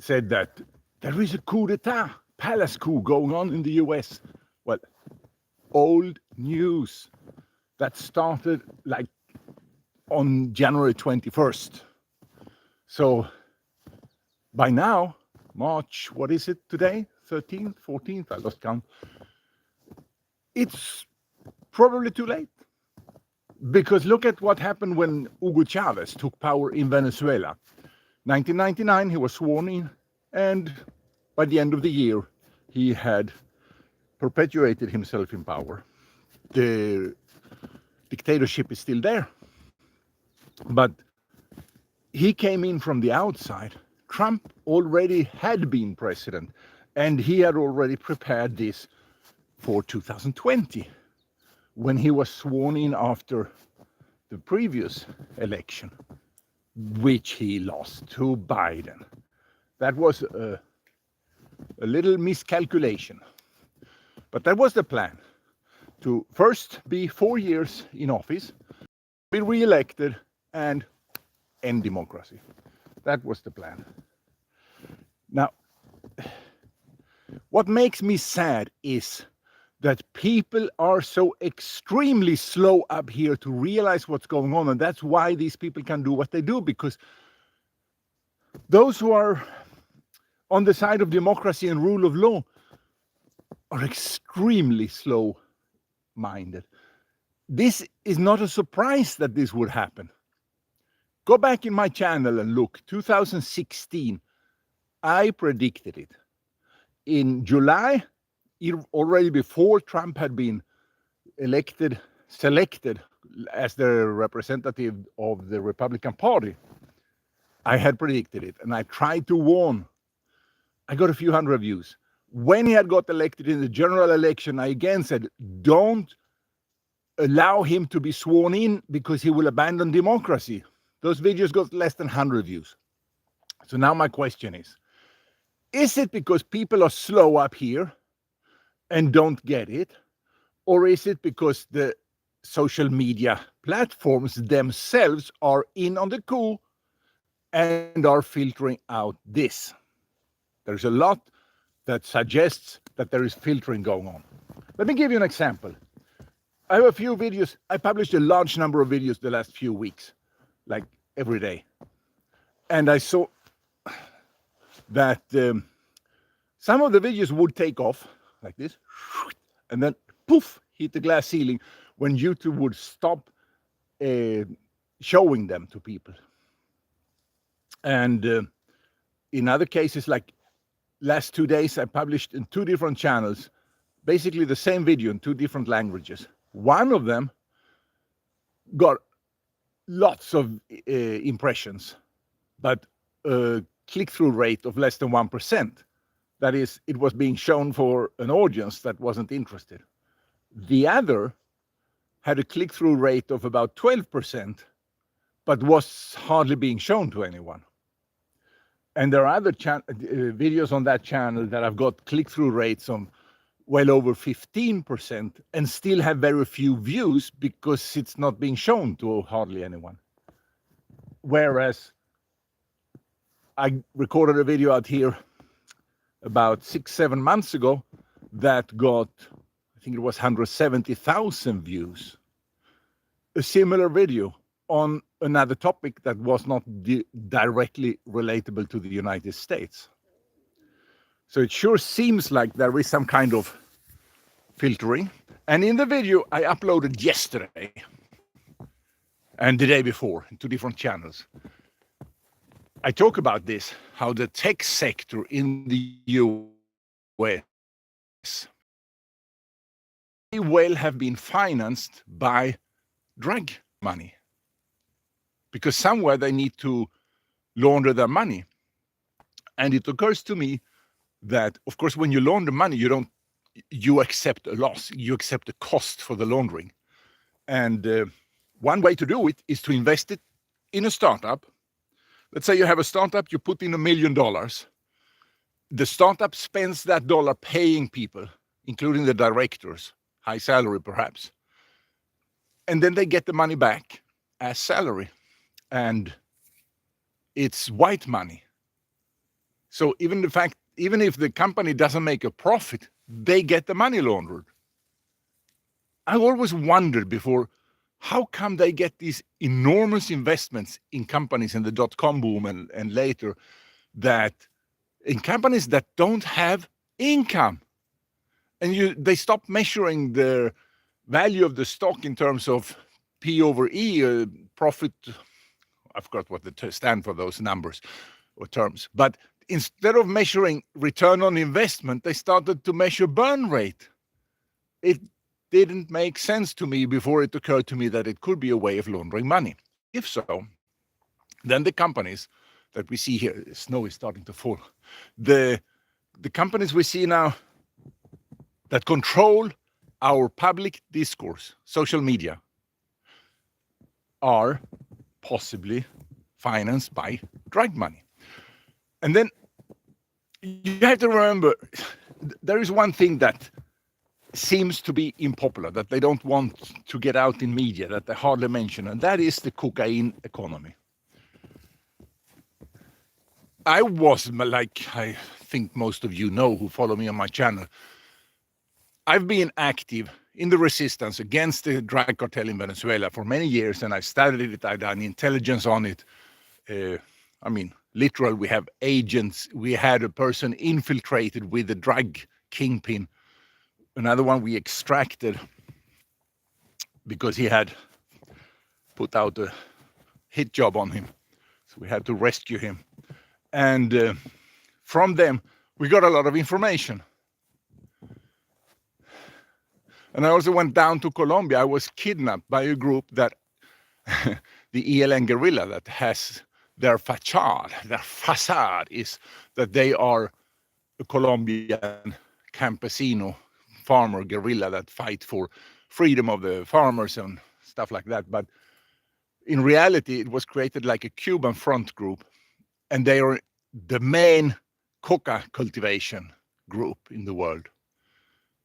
said that there is a coup d'etat, palace coup going on in the US. Well, old news. That started like on January 21st. So by now, March, what is it today? 13th, 14th, I lost count. It's probably too late. Because look at what happened when Hugo Chavez took power in Venezuela. 1999, he was sworn in, and by the end of the year, he had perpetuated himself in power. The dictatorship is still there. But he came in from the outside. Trump already had been president, and he had already prepared this for 2020, when he was sworn in after the previous election, which he lost to Biden. That was a little miscalculation. But that was the plan, to first be 4 years in office, be re-elected, and end democracy. That was the plan. Now, what makes me sad is that people are so extremely slow up here to realize what's going on, and that's why these people can do what they do, because those who are on the side of democracy and rule of law are extremely slow-minded. This is not a surprise that this would happen. Go back in my channel and look. 2016, I predicted it. In July, already before Trump had been selected as the representative of the Republican Party, I had predicted it, and I tried to warn. I got a few hundred views. When he had got elected in the general election, I again said, don't allow him to be sworn in because he will abandon democracy. Those videos got less than 100 views. So now my question is it because people are slow up here and don't get it? Or is it because the social media platforms themselves are in on the coup and are filtering out this? There's a lot that suggests that there is filtering going on. Let me give you an example. I have a few videos. I published a large number of videos the last few weeks, like every day. And I saw that some of the videos would take off like this, and then poof, hit the glass ceiling when YouTube would stop showing them to people. And in other cases, like last 2 days, I published in 2 different channels, basically the same video in 2 different languages. One of them got lots of impressions, but a click-through rate of less than 1%. That is, it was being shown for an audience that wasn't interested. The other had a click-through rate of about 12%, but was hardly being shown to anyone. And there are other videos on that channel that have got click-through rates of well over 15% and still have very few views because it's not being shown to hardly anyone. Whereas I recorded a video out here about 6-7 months ago that got, I think it was 170,000 views. A similar video on another topic that was not directly relatable to the United States. So it sure seems like there is some kind of filtering. And in the video I uploaded yesterday and the day before in 2 different channels, I talk about this, how the tech sector in the US may well have been financed by drug money, because somewhere they need to launder their money. And it occurs to me that, of course, when you launder money, you accept a loss, you accept a cost for the laundering. And one way to do it is to invest it in a startup. Let's say you have a startup, you put in $1 million. The startup spends that dollar paying people, including the directors, high salary perhaps. And then they get the money back as salary. And it's white money. So even if the company doesn't make a profit, they get the money laundered. I always wondered before, how come they get these enormous investments in companies in the dot-com boom and later, that in companies that don't have income, and they stop measuring the value of the stock in terms of P over E, profit. I forgot what they stand for, those numbers or terms. But instead of measuring return on investment, they started to measure burn rate. It didn't make sense to me before it occurred to me that it could be a way of laundering money. If so, then the companies that we see here, snow is starting to fall. The companies we see now that control our public discourse, social media, are possibly financed by drug money. And then you have to remember, there is one thing that seems to be unpopular, that they don't want to get out in media, that they hardly mention, and that is the cocaine economy. I was, like I think most of you know who follow me on my channel, I've been active in the resistance against the drug cartel in Venezuela for many years, and I've studied it, I've done intelligence on it. I mean, literal, we have agents. We had a person infiltrated with the drug kingpin. Another one we extracted because he had put out a hit job on him. So we had to rescue him. And from them, we got a lot of information. And I also went down to Colombia. I was kidnapped by a group that, the ELN guerrilla, that has their facade is that they are a Colombian campesino farmer guerrilla that fight for freedom of the farmers and stuff like that. But in reality, it was created like a Cuban front group, and they are the main coca cultivation group in the world.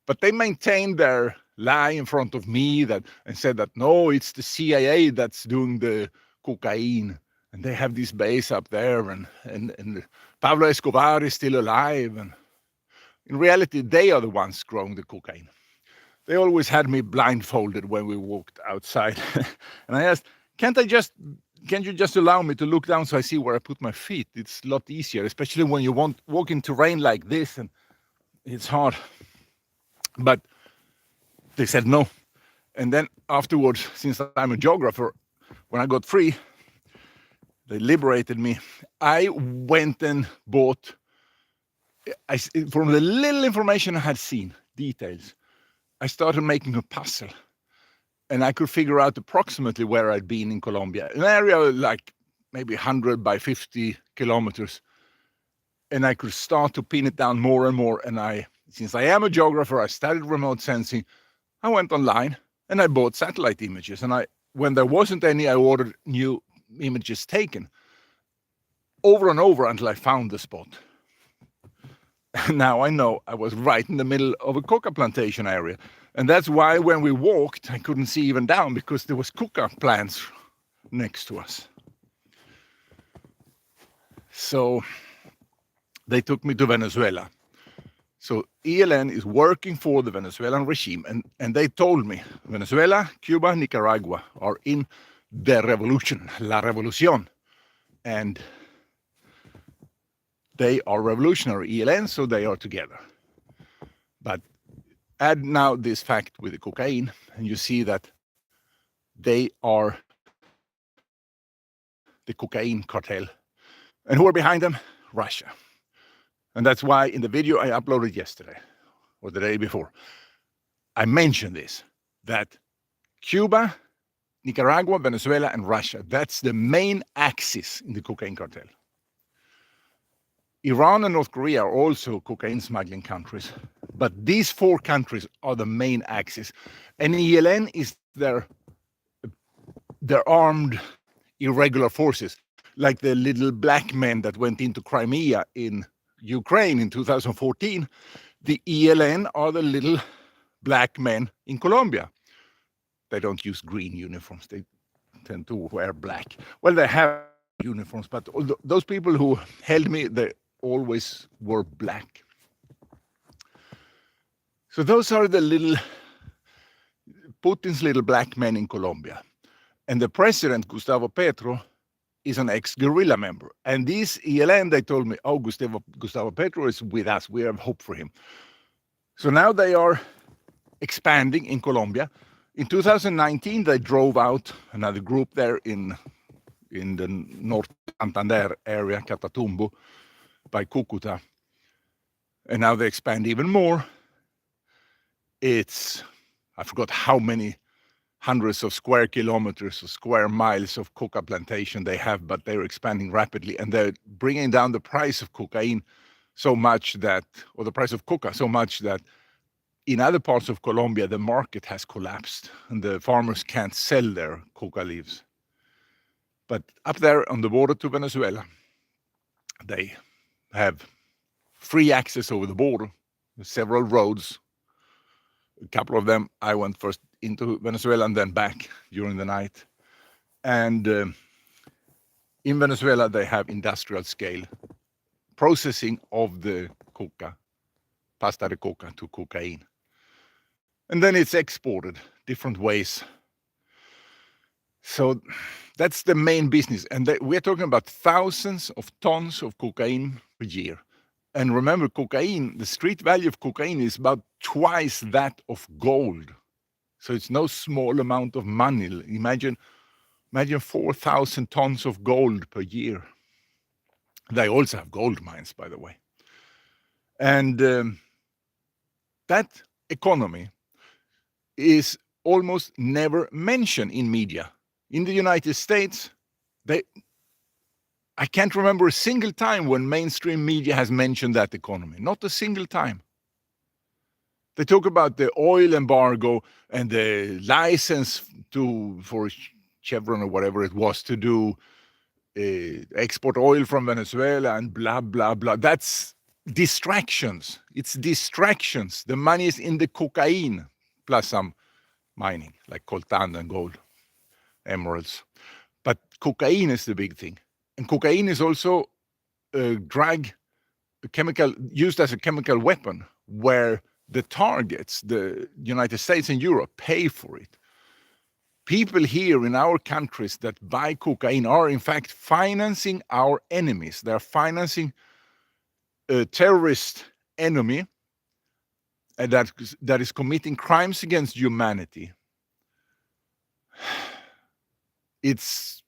But they maintained their lie in front of me and said that, no, it's the CIA that's doing the cocaine. And they have this base up there, and Pablo Escobar is still alive. And in reality, they are the ones growing the cocaine. They always had me blindfolded when we walked outside. And I asked, can't you just allow me to look down so I see where I put my feet? It's a lot easier, especially when you walk in terrain like this, and it's hard. But they said no. And then afterwards, since I'm a geographer, when I got free, they liberated me. I went and bought, from the little information I had seen, details, I started making a puzzle. And I could figure out approximately where I'd been in Colombia, an area like maybe 100 by 50 kilometers. And I could start to pin it down more and more. And since I am a geographer, I studied remote sensing. I went online and I bought satellite images. And when there wasn't any, I ordered new images taken over and over until I found the spot. And now I know I was right in the middle of a coca plantation area. And that's why when we walked, I couldn't see even down, because there was coca plants next to us. So they took me to Venezuela. So ELN is working for the Venezuelan regime, and they told me Venezuela, Cuba, Nicaragua are in the revolution, la revolución, and they are revolutionary ELN, so they are together. But add now this fact with the cocaine, and you see that they are the cocaine cartel. And who are behind them? Russia. And that's why in the video I uploaded yesterday, or the day before, I mentioned this, that Cuba, Nicaragua, Venezuela, and Russia, that's the main axis in the cocaine cartel. Iran and North Korea are also cocaine smuggling countries, but these four countries are the main axis. And ELN is their armed irregular forces, like the little black men that went into Crimea in Ukraine in 2014. The ELN are the little black men in Colombia. They don't use green uniforms. They tend to wear black. Well, they have uniforms, but those people who held me, always were black. So those are the Putin's little black men in Colombia. And the president, Gustavo Petro, is an ex-guerrilla member. And this ELN, they told me, oh, Gustavo Petro is with us. We have hope for him. So now they are expanding in Colombia. In 2019, they drove out another group there in the North Santander area, Catatumbo, by Cucuta. And now they expand even more. I forgot how many hundreds of square kilometers or square miles of coca plantation they have, but they're expanding rapidly, and they're bringing down the price of cocaine so much that, or the price of coca so much that in other parts of Colombia, the market has collapsed and the farmers can't sell their coca leaves. But up there on the border to Venezuela, they have free access over the border, several roads. A couple of them, I went first into Venezuela and then back during the night. And in Venezuela, they have industrial scale processing of the coca, pasta de coca to cocaine. And then it's exported different ways. So that's the main business. And we're talking about thousands of tons of cocaine per year. And remember, cocaine, the street value of cocaine is about twice that of gold. So it's no small amount of money. Imagine 4,000 tons of gold per year. They also have gold mines, by the way. And that economy is almost never mentioned in media. In the United States, I can't remember a single time when mainstream media has mentioned that economy. Not a single time. They talk about the oil embargo and the license for Chevron or whatever it was to do export oil from Venezuela and blah, blah, blah. That's distractions. It's distractions. The money is in the cocaine plus some mining like coltan and gold, emeralds. But cocaine is the big thing. And cocaine is also a drug, a chemical used as a chemical weapon where the targets, the United States and Europe, pay for it. People here in our countries that buy cocaine are in fact financing our enemies. They're financing a terrorist enemy that is committing crimes against humanity. It's,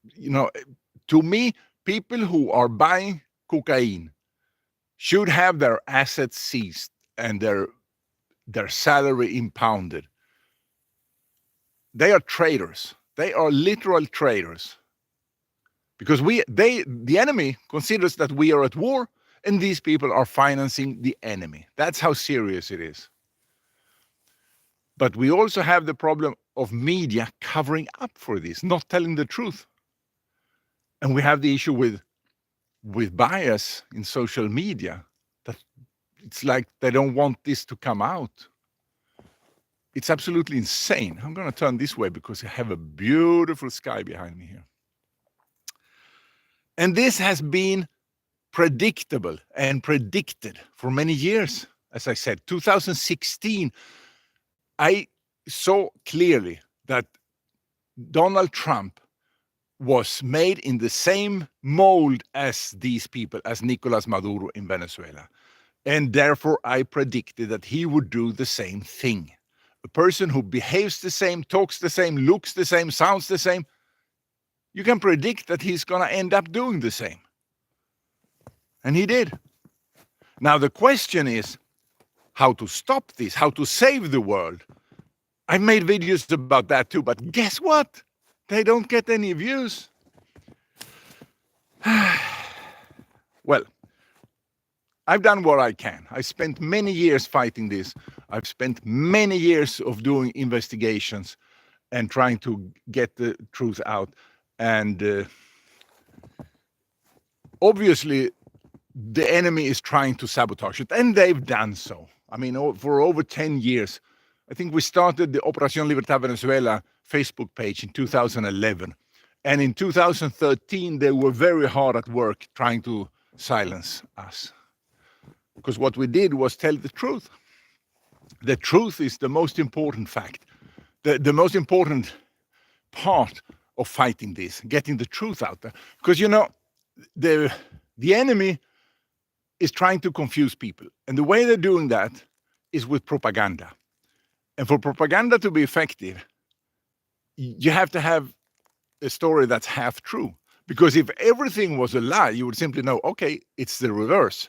to me, people who are buying cocaine should have their assets seized and their salary impounded. They are traitors. They are literal traitors. Because the enemy considers that we are at war and these people are financing the enemy. That's how serious it is. But we also have the problem of media covering up for this, not telling the truth. And we have the issue with bias in social media, that it's like they don't want this to come out. It's absolutely insane. I'm going to turn this way because I have a beautiful sky behind me here. And this has been predictable and predicted for many years. As I said, 2016, I saw clearly that Donald Trump was made in the same mold as these people, as Nicolas Maduro in Venezuela. And therefore, I predicted that he would do the same thing. A person who behaves the same, talks the same, looks the same, sounds the same, you can predict that he's going to end up doing the same. And he did. Now, the question is how to stop this, how to save the world. I've made videos about that too, but guess what? They don't get any views. Well, I've done what I can. I spent many years fighting this. I've spent many years of doing investigations and trying to get the truth out. And obviously, the enemy is trying to sabotage it, and they've done so. I mean, for over 10 years. I think we started the Operación Libertad Venezuela Facebook page in 2011. And in 2013, they were very hard at work trying to silence us. because what we did was tell the truth. The truth is the most important fact, the most important part of fighting this, getting the truth out there. Because, you know, the enemy is trying to confuse people. And the way they're doing that is with propaganda. And for propaganda to be effective, you have to have a story that's half true. Because if everything was a lie, you would simply know, okay, it's the reverse.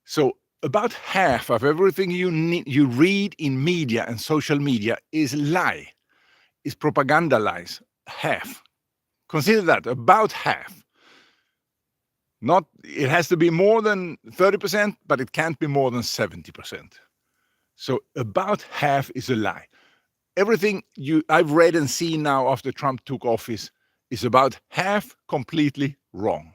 So about half of everything you read in media and social media is lie, is propaganda lies. Half. Consider that, about half. Not, it has to be more than 30%, but it can't be more than 70%. So about half is a lie. Everything I've read and seen now after Trump took office is about half completely wrong.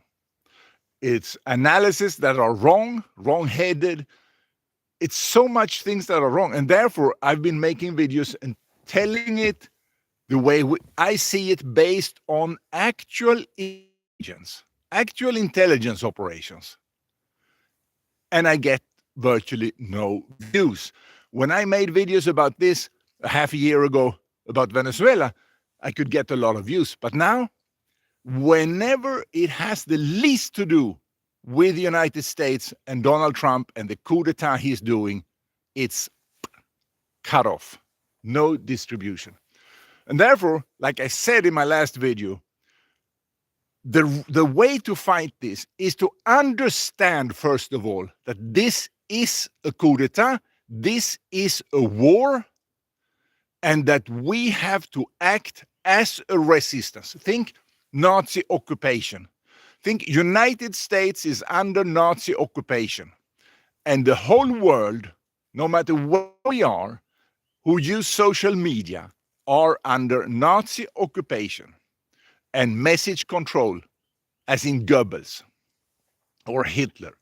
It's analysis that are wrong-headed. It's so much things that are wrong. And therefore, I've been making videos and telling it the way I see it based on actual intelligence operations. And I get virtually no views. When I made videos about this a half a year ago about Venezuela, I could get a lot of views. But now, whenever it has the least to do with the United States and Donald Trump and the coup d'etat he's doing, it's cut off. No distribution. And therefore, like I said in my last video, the way to fight this is to understand, first of all, that this is a coup d'etat, this is a war, and that we have to act as a resistance. Think Nazi occupation. Think United States is under Nazi occupation. And the whole world, no matter where we are, who use social media, are under Nazi occupation and message control, as in Goebbels or Hitler.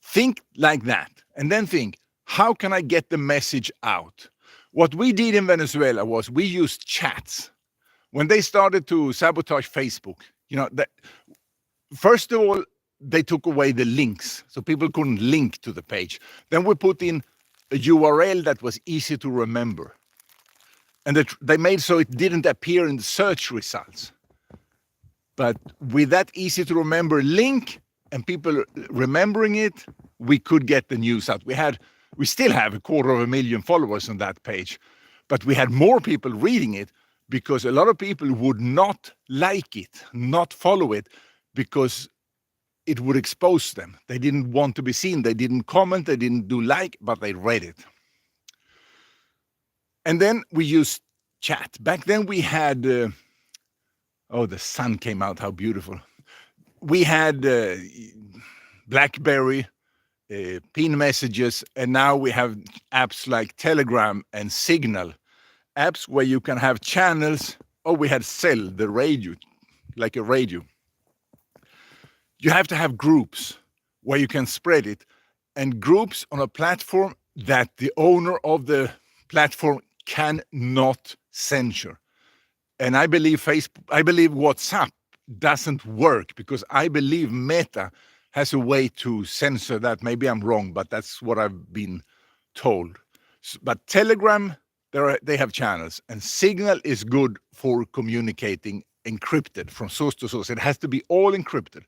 Think like that, and then think, how can I get the message out? What we did in Venezuela was we used chats. When they started to sabotage Facebook, you know, first of all, they took away the links, so people couldn't link to the page. Then we put in a URL that was easy to remember. And they made so it didn't appear in the search results. But with that easy to remember link and people remembering it, we could get the news out. We still have 250,000 followers on that page, but we had more people reading it because a lot of people would not like it, not follow it, because it would expose them. They didn't want to be seen. They didn't comment. They didn't do like, but they read it. And then we used chat. Back then we had, the sun came out, how beautiful. We had BlackBerry, pin messages, and now we have apps like Telegram and Signal. Apps where you can have channels. Oh, we had Cell, the radio, like a radio. You have to have groups where you can spread it, and groups on a platform that the owner of the platform cannot censure. And I believe WhatsApp doesn't work because I believe Meta has a way to censor that. Maybe I'm wrong, but that's what I've been told. But Telegram, they have channels, and Signal is good for communicating encrypted from source to source. It has to be all encrypted.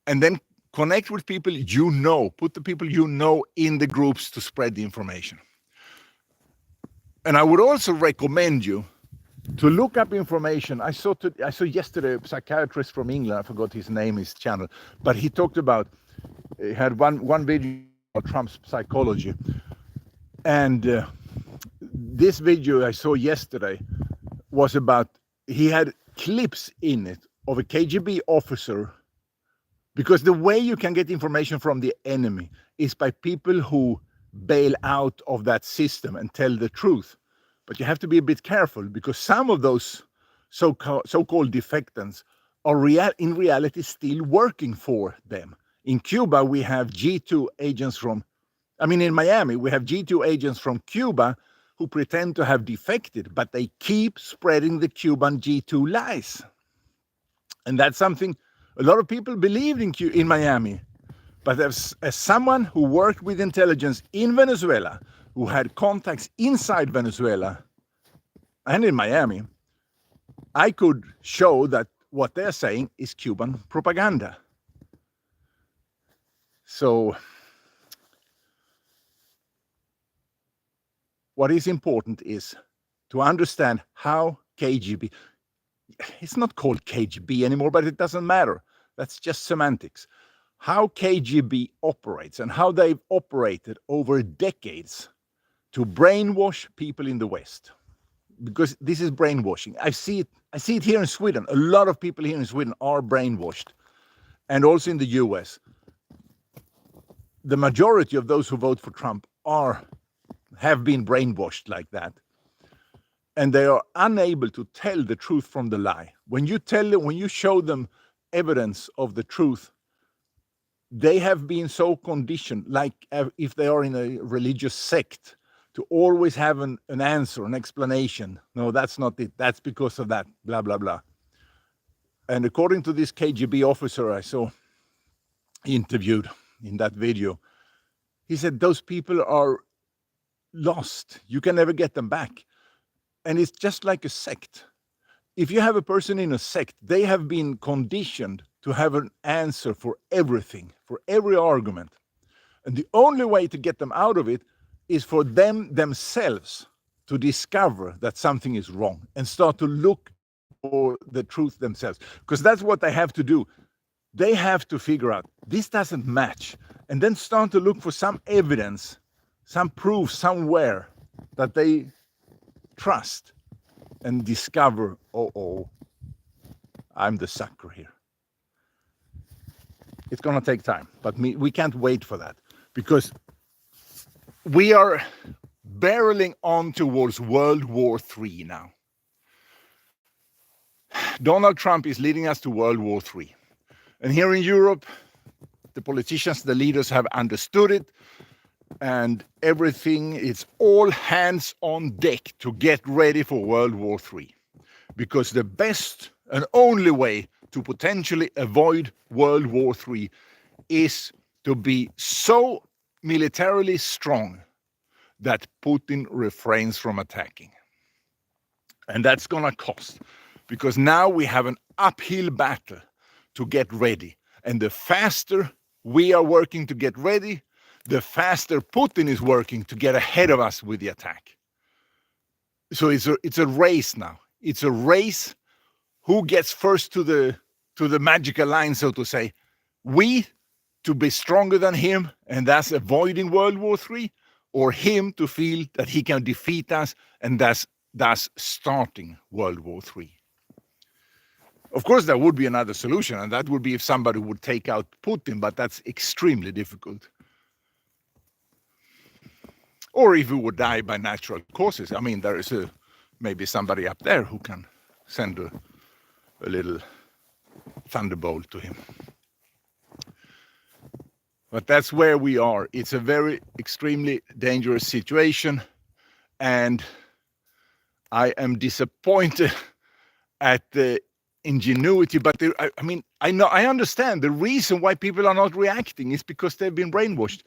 And then connect with people you know, put the people you know in the groups to spread the information. And I would also recommend you to look up information. I saw yesterday a psychiatrist from England, I forgot his name, his channel, but he talked about, he had one video about Trump's psychology. And this video I saw yesterday was about, he had clips in it of a KGB officer, because the way you can get information from the enemy is by people who bail out of that system and tell the truth. But you have to be a bit careful, because some of those so-called defectants are in reality still working for them. In Cuba, we have G2 agents in Miami, we have G2 agents from Cuba who pretend to have defected, but they keep spreading the Cuban G2 lies. And that's something a lot of people believed in Miami. But as someone who worked with intelligence in Venezuela, who had contacts inside Venezuela and in Miami, I could show that what they're saying is Cuban propaganda. So what is important is to understand how KGB, it's not called KGB anymore, but it doesn't matter. That's just semantics. How KGB operates and how they've operated over decades to brainwash people in the West. Because this is brainwashing. I see it here in Sweden. A lot of people here in Sweden are brainwashed. And also in the US. The majority of those who vote for Trump have been brainwashed like that. And they are unable to tell the truth from the lie. When you show them evidence of the truth, they have been so conditioned, like if they are in a religious sect, to always have an answer, an explanation. No, that's not it. That's because of that, blah, blah, blah. And according to this KGB officer I saw interviewed in that video, he said those people are lost. You can never get them back. And it's just like a sect. If you have a person in a sect, they have been conditioned to have an answer for everything, for every argument. And the only way to get them out of it is for them themselves to discover that something is wrong and start to look for the truth themselves. Because that's what they have to do. They have to figure out this doesn't match, and then start to look for some evidence, some proof somewhere that they trust, and discover, oh, I'm the sucker here. It's going to take time, but we can't wait for that, because we are barreling on towards World War III now. Donald Trump is leading us to World War III. And here in Europe, the politicians, the leaders have understood it, and everything, it's all hands on deck to get ready for World War III. Because the best and only way to potentially avoid World War III is to be so militarily strong that Putin refrains from attacking. And that's going to cost, because now we have an uphill battle to get ready. And the faster we are working to get ready, the faster Putin is working to get ahead of us with the attack. So it's a race now. It's a race who gets first to the magical line, so to say. We to be stronger than him, and thus avoiding World War III, or him to feel that he can defeat us, and thus starting World War III. Of course, there would be another solution, and that would be if somebody would take out Putin, but that's extremely difficult. Or if he would die by natural causes. I mean, there is maybe somebody up there who can send a little thunderbolt to him. But that's where we are. It's a very extremely dangerous situation, and I am disappointed at the ingenuity, but I understand the reason why people are not reacting is because they've been brainwashed.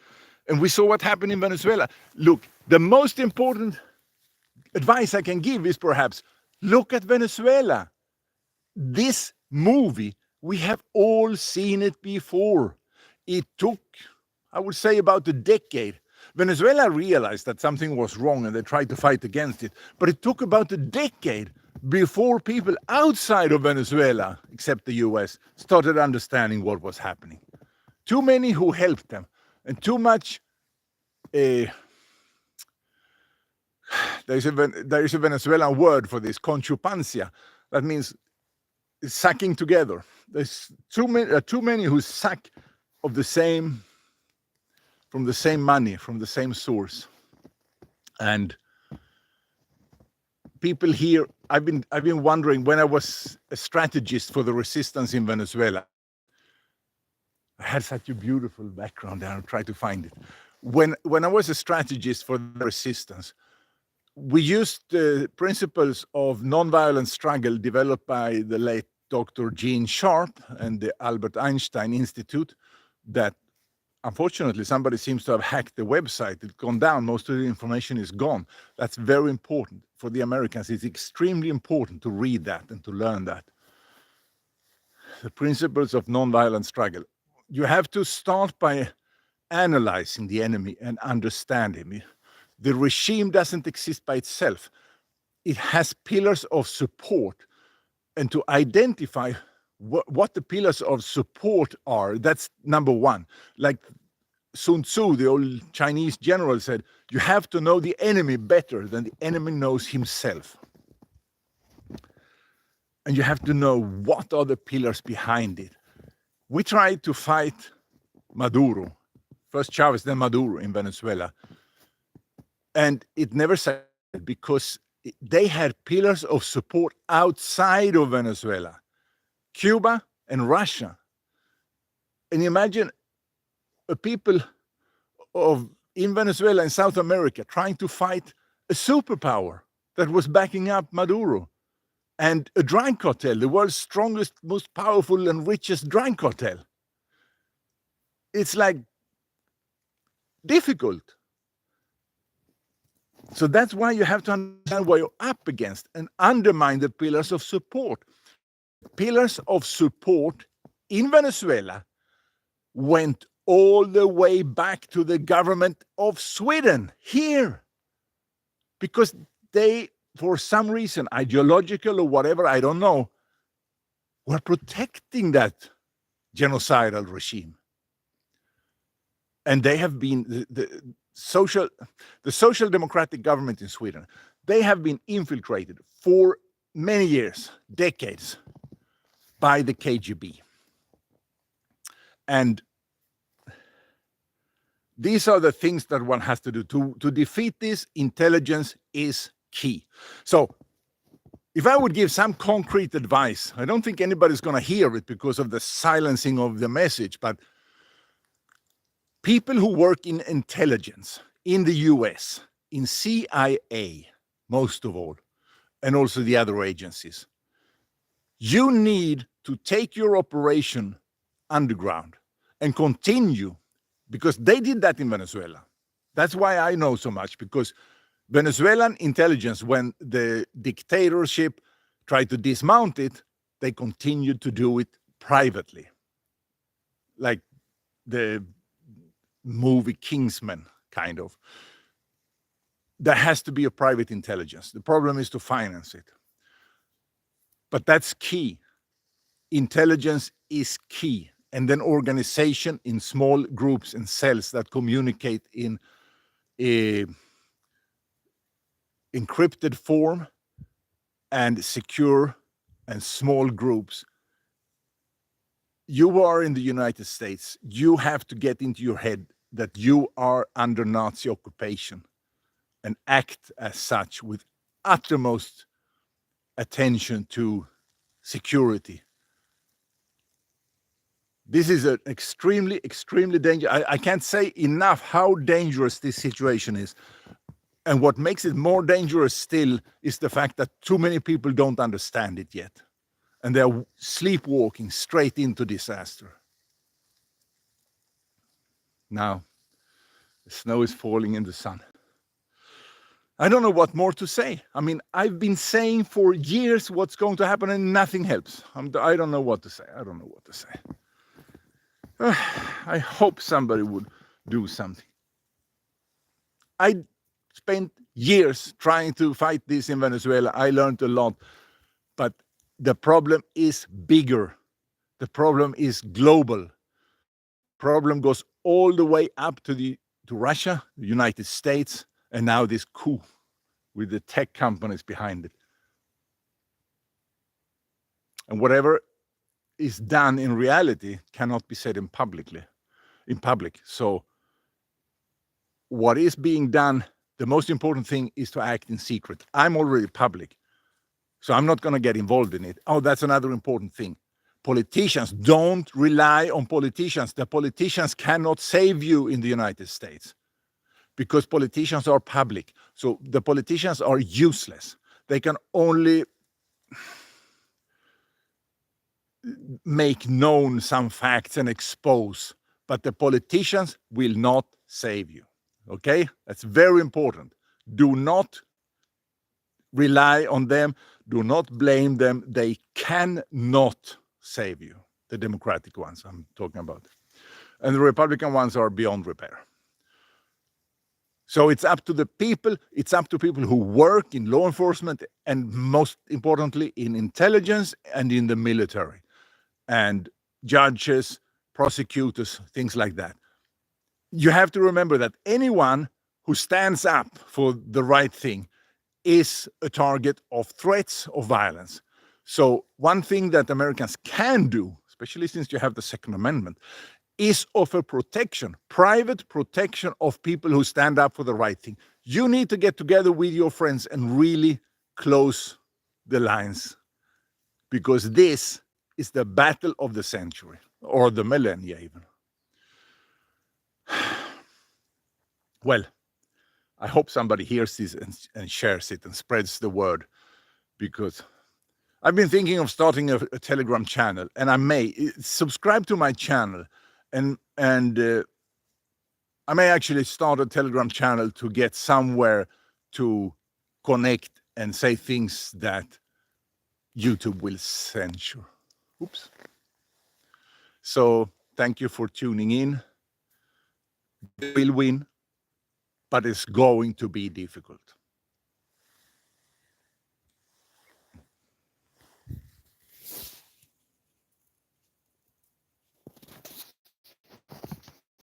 And we saw what happened in Venezuela. Look, the most important advice I can give is perhaps look at Venezuela. This movie, we have all seen it before. It took, I would say, about a decade. Venezuela realized that something was wrong and they tried to fight against it. But it took about a decade before people outside of Venezuela, except the US, started understanding what was happening. Too many who helped them, and too much. There is a Venezuelan word for this, conchupancia. That means sucking together. There's too many who suck of from the same money, from the same source. And people here, I've been wondering, when I was a strategist for the resistance in Venezuela, I had such a beautiful background there. I'll try to find it. When I was a strategist for the resistance, we used the principles of nonviolent struggle developed by the late Dr. Gene Sharp and the Albert Einstein Institute that unfortunately, somebody seems to have hacked the website. It's gone down. Most of the information is gone. That's very important for the Americans. It's extremely important to read that and to learn that. The principles of nonviolent struggle. You have to start by analyzing the enemy and understand him. The regime doesn't exist by itself. It has pillars of support. And to identify what the pillars of support are, that's number one. Like Sun Tzu, the old Chinese general, said, you have to know the enemy better than the enemy knows himself. And you have to know what are the pillars behind it. We tried to fight Maduro, first Chavez, then Maduro in Venezuela. And it never succeeded because they had pillars of support outside of Venezuela, Cuba and Russia. And imagine a people in Venezuela and South America trying to fight a superpower that was backing up Maduro and a drug cartel, the world's strongest, most powerful and richest drug cartel. It's like difficult. So that's why you have to understand what you're up against and undermine the pillars of support. Pillars of support in Venezuela went all the way back to the government of Sweden here. Because they, for some reason, ideological or whatever, I don't know, were protecting that genocidal regime. And they have been, the social democratic government in Sweden, they have been infiltrated for many years, decades, by the KGB. And these are the things that one has to do. To defeat this, intelligence is key. So if I would give some concrete advice, I don't think anybody's going to hear it because of the silencing of the message, but people who work in intelligence in the US, in CIA, most of all, and also the other agencies, you need to take your operation underground and continue, because they did that in Venezuela. That's why I know so much, because Venezuelan intelligence, when the dictatorship tried to dismount it, they continued to do it privately. Like the movie Kingsman, kind of. There has to be a private intelligence. The problem is to finance it. But that's key. Intelligence is key. And then organization in small groups and cells that communicate in a encrypted form and secure and small groups. You are in the United States. You have to get into your head that you are under Nazi occupation and act as such with uttermost attention to security. This is an extremely, extremely dangerous. I can't say enough how dangerous this situation is. And what makes it more dangerous still is the fact that too many people don't understand it yet. And they're sleepwalking straight into disaster. Now, the snow is falling in the sun. I don't know what more to say. I mean, I've been saying for years what's going to happen and nothing helps. I don't know what to say. I don't know what to say. I hope somebody would do something. I spent years trying to fight this in Venezuela. I learned a lot. But the problem is bigger. The problem is global. The problem goes all the way up to Russia, the United States, and now this coup with the tech companies behind it. And whatever is done in reality cannot be said in public. So what is being done, the most important thing is to act in secret. I'm already public, so I'm not going to get involved in it. Oh, that's another important thing. Politicians, don't rely on politicians. The politicians cannot save you in the United States because politicians are public. So the politicians are useless. They can only make known some facts and expose, but the politicians will not save you. Okay? That's very important. Do not rely on them. Do not blame them. They cannot save you. The Democratic ones I'm talking about. And the Republican ones are beyond repair. So it's up to the people. It's up to people who work in law enforcement and, most importantly, in intelligence and in the military, and judges, prosecutors, things like that. You have to remember that anyone who stands up for the right thing is a target of threats of violence. So one thing that Americans can do, especially since you have the Second Amendment, is offer protection, private protection of people who stand up for the right thing. You need to get together with your friends and really close the lines, because this is the battle of the century, or the millennia even. Well, I hope somebody hears this and shares it and spreads the word, because I've been thinking of starting a Telegram channel, and I may subscribe to my channel, and I may actually start a Telegram channel to get somewhere to connect and say things that YouTube will censure. Oops. So thank you for tuning in. They will win, but it's going to be difficult.